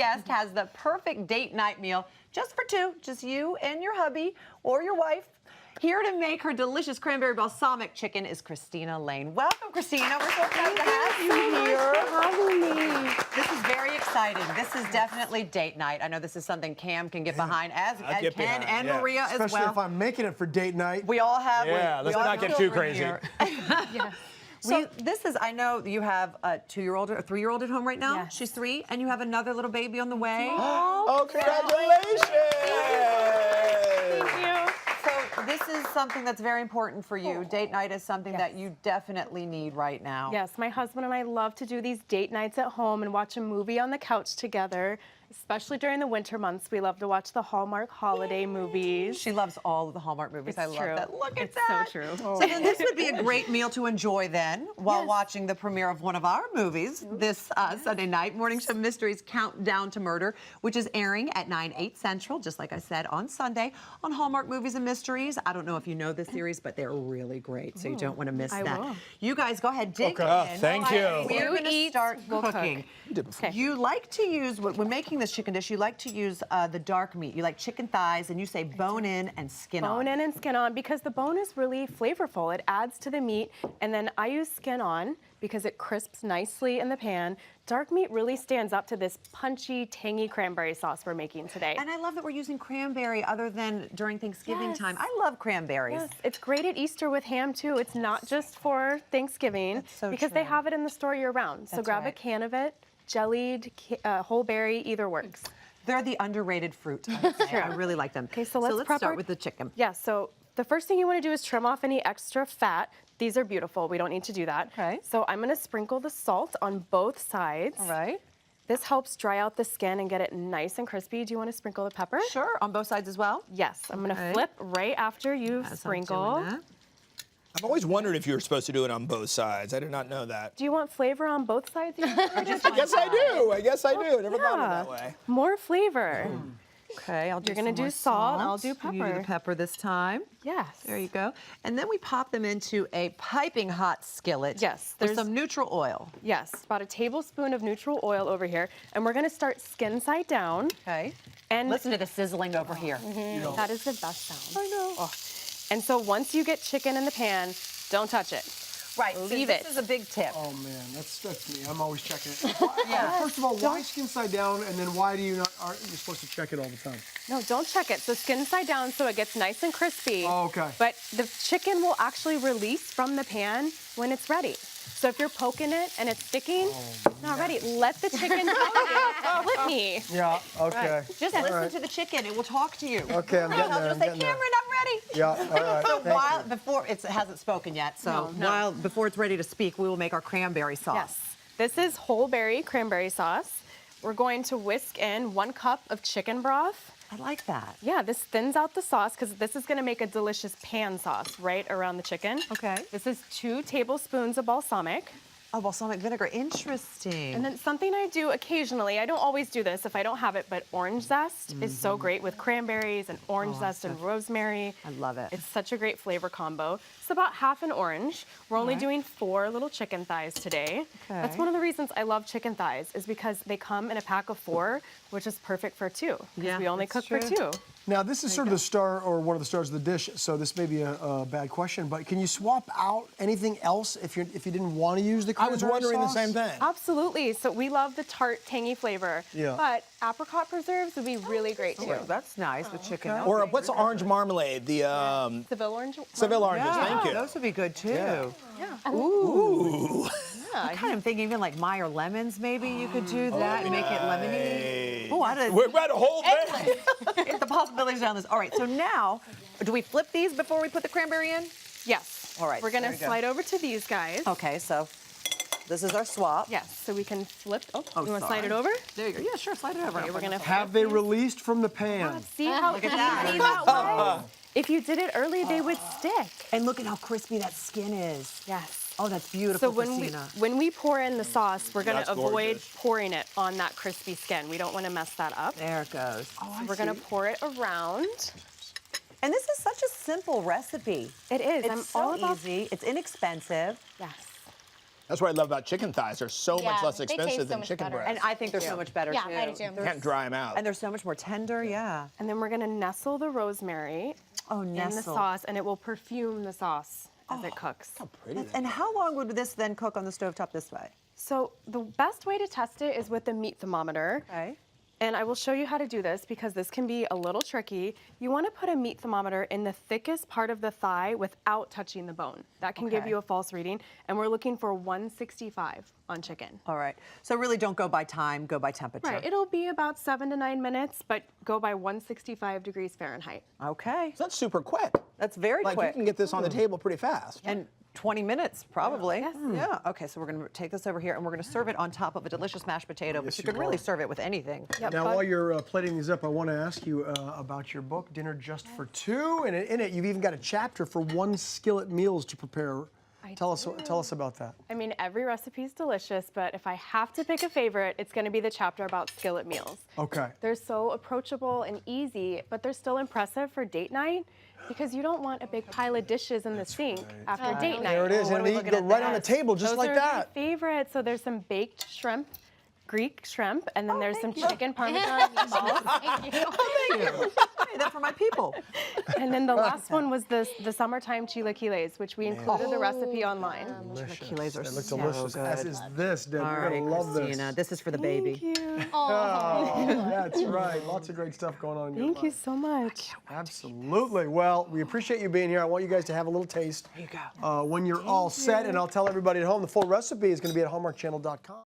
guest has the perfect date night meal just for two, just you and your hubby or your wife. Here to make her delicious cranberry balsamic chicken is Christina Lane. Welcome, Christina. We're so proud to have you here. Having me. This is very exciting. This is definitely date night. I know this is something Cam can get behind, as Ken and Maria as well. Especially if I'm making it for date night. We all have. Yeah, let's not get too crazy. Yeah. So this is, I know you have a 2-year-old or a 3-year-old at home right now. Yes. She's 3, and you have another little baby on the way. Oh, congratulations! Thank you. So this is something that's very important for you. Date night is something that you definitely need right now. Yes, my husband and I love to do these date nights at home and watch a movie on the couch together. Especially during the winter months, we love to watch the Hallmark holiday movies. She loves all of the Hallmark movies. I love that. Look at that. It's so true. So then this would be a great meal to enjoy then while watching the premiere of one of our movies this Sunday night, Morning Show Mysteries Countdown to Murder, which is airing at 9/8 Central, just like I said, on Sunday on Hallmark Movies and Mysteries. I don't know if you know this series, but they're really great, so you don't want to miss that. will. You guys go ahead, dig in. Thank you. We're going to start cooking. Okay. You like to use, when making this chicken dish, you like to use the dark meat. You like chicken thighs, and you say bone in and skin on. Bone in and skin on, because the bone is really flavorful. It adds to the meat, and then I use skin on because it crisps nicely in the pan. Dark meat really stands up to this punchy, tangy cranberry sauce we're making today. And I love that we're using cranberry other than during Thanksgiving time. I love cranberries. Yes, it's great at Easter with ham too. It's not just for Thanksgiving because they have it in the store year round. So grab a can of it, jellied, whole berry, either works. They're the underrated fruit. I really like them. Okay, so let's let's start with the chicken. Yeah, so the first thing you want to do is trim off any extra fat. These are beautiful. We don't need to do that. Okay. So I'm going to sprinkle the salt on both sides. All right. This helps dry out the skin and get it nice and crispy. Do you want to sprinkle the pepper? Sure, on both sides as well? Yes, I'm going to flip right after you sprinkle. I've always wondered if you were supposed to do it on both sides. I did not know that. Do you want flavor on both sides? I guess I do. I guess I do. Never thought of it that way. More flavor. Okay, I'll do You're going to some more do salt, I'll do You do the pepper. pepper this time. Yes. There you go. And then we pop them into a piping hot skillet. Yes, With there's- some neutral oil. Yes, about a tablespoon of neutral oil over here. And we're going to start skin side down. Okay. And Listen to the sizzling over here. that is the best sound. I know. Oh. And so once you get chicken in the pan, don't touch it. Right, Leave this it. is a big tip. Oh man, that's me. I'm always checking it. First of all, why skin side down, and then why do you not? Aren't you supposed to check it all the time? No, don't check it. So skin side down so it gets nice and crispy. Oh, okay. But the chicken will actually release from the pan when it's ready. So if you're poking it and it's sticking, not ready. Let the chicken flip me. Yeah. Okay. Just listen to the chicken. It will talk to you. Okay, I'm getting there. It'll say, Cameron, I'm ready. Yeah. All right. So Thank you. before it hasn't spoken yet, so before it's ready to speak, we will make our cranberry sauce. Yes. This is whole berry cranberry sauce. We're going to whisk in 1 cup of chicken broth. I like that. Yeah, this thins out the sauce because this is going to make a delicious pan sauce right around the chicken. Okay. This is 2 tablespoons of balsamic. Oh, balsamic vinegar. Interesting. And then something I do occasionally, I don't always do this if I don't have it, but orange zest is so great with cranberries and orange zest and rosemary. I love it. It's such a great flavor combo. It's about half an orange. We're only doing 4 little chicken thighs today. That's one of the reasons I love chicken thighs is because they come in a pack of 4, which is perfect for 2. Because we only cook for 2. Now, this is sort of the star, or one of the stars of the dish, so this may be a bad question, but can you swap out anything else if you didn't want to use the I cranberry was wondering sauce? the same thing. Absolutely. So we love the tart, tangy flavor. Yeah. But apricot preserves would be really great too. Oh, that's nice with chicken. Or what's the orange marmalade? The Seville orange. Seville oranges. Thank you. Those would be good too. Yeah. Ooh. I kind of think even like Meyer lemons, maybe you could do that and make it lemony. Oh, We're about to hold it. the possibilities down this. All right, so now, do we flip these before we put the cranberry in? Yes. All right, We're going there to you go. slide over to these guys. Okay, so this is our swap. Yes. So we can flip. Oh, you want to sorry. slide it over? There you go. Yeah, sure, slide it over. Okay, we're going to Have they released from the pan? see how Look at that. easy that was? If you did it early, they would stick. And look at how crispy that skin is. Yes. Oh, that's beautiful, So Christina. when we pour in the sauce, we're going That's to avoid gorgeous. pouring it on that crispy skin. We don't want to mess that up. There it goes. So we're going to pour it around. And this is such a simple recipe. It is. It's I'm so all about easy. It's inexpensive. Yes. That's what I love about chicken thighs. They're so much less they taste expensive so than much chicken better. breast. And I think they're so much better, Yeah, too. I do too. You can't dry them out. And they're so much more tender, yeah. And then we're gonna nestle the rosemary in the nestle. sauce, and it will perfume the sauce as it cooks. How pretty that And how long would this then cook on the stovetop this way? So the best way to test it is with the meat thermometer. Okay. And I will show you how to do this because this can be a little tricky. You want to put a meat thermometer in the thickest part of the thigh without touching the bone. That can give Okay. you a false reading. And we're looking for 165 on chicken. All right. So really don't go by time, go by temperature. Right, it'll be about 7 to 9 minutes, but go by 165 degrees Fahrenheit. Okay. That's super quick. That's very Like quick. you can get this on the table pretty fast. And 20 minutes, probably. Yes. Yeah. Okay, so we're going to take this over here and we're going to serve it on top of a delicious mashed potato, but Yes, you you can really are. serve it with anything. Yep, Now, but- while you're plating these up, I want to ask you about your book, Dinner Just for Two, and in it, you've even got a chapter for one skillet meals to prepare. Tell us about that. I mean, every recipe is delicious, but if I have to pick a favorite, it's going to be the chapter about skillet meals. Okay. They're so approachable and easy, but they're still impressive for date night because you don't want a big pile of dishes in the sink after date night. There it is, what are and we they looking go at right there? on the table, just Those like are that. my favorite. So there's some baked shrimp, Greek shrimp, and then there's some thank you. chicken parmesan meatballs. Thank you. Hey, that's for my people. And then the last one was the summertime chilaquiles, which we included the recipe online. Chilaquiles are They look so delicious, as good. is this, Deb. All You're right, going to love Christina, this. this is for the baby. Thank you. Oh, that's right. Lots of great stuff going on in your Thank you life. so much. Absolutely. Well, we appreciate you being here. I want you guys to have a little taste There you go. when you're all set, and I'll tell everybody at home the full recipe is going to be at hallmarkchannel.com.